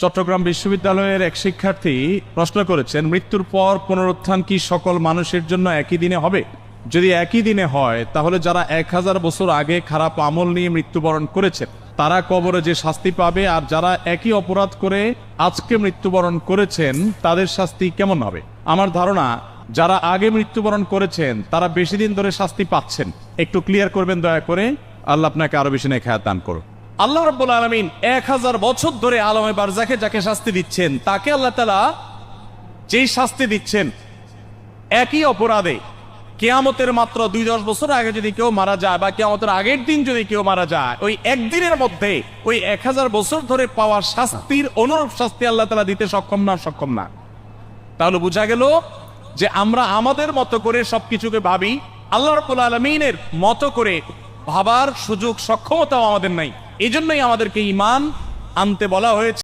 চট্টগ্রাম বিশ্ববিদ্যালয়ের এক শিক্ষার্থী প্রশ্ন করেছেন, মৃত্যুর পর পুনরুত্থান কি সকল মানুষের জন্য একই দিনে হবে? যদি একই দিনে হয় তাহলে যারা 1000 বছর আগে খারাপ আমল নিয়ে মৃত্যুবরণ করেছেন তারা কবরে যে শাস্তি পাবে, আর যারা একই অপরাধ করে আজকে মৃত্যুবরণ করেছেন তাদের শাস্তি কেমন হবে? আমার ধারণা যারা আগে মৃত্যুবরণ করেছেন তারা বেশি দিন ধরে শাস্তি পাচ্ছেন। একটু ক্লিয়ার করবেন দয়া করে, আল্লাহ আপনাকে আরো বেশি নেখায়াত দান করুন। আল্লাহ রাব্বুল আলামিন 1000 বছর ধরে আলমে বারজাখে যাকে শাস্তি দিচ্ছেন তাকে আল্লাহ তাআলা যেই শাস্তি দিচ্ছেন একই অপরাধে কিয়ামতের মাত্র 2-10 বছর আগে যদি কেউ মারা যায় বা কিয়ামতের আগের দিন যদি কেউ মারা যায়, ওই একদিনের মধ্যে ওই 1000 বছর ধরে পাওয়া শাস্তির অনুরূপ শাস্তি আল্লাহ তাআলা দিতে সক্ষম না। তাহলে বোঝা গেল যে আমরা আমাদের মতো করে সবকিছুকে ভাবি, আল্লাহ রাব্বুল আলামিনের মতো করে ভাবার সুযোগ সক্ষমতাও আমাদের নাই। এই জন্যই আমাদেরকে ঈমান আনতে বলা হয়েছে।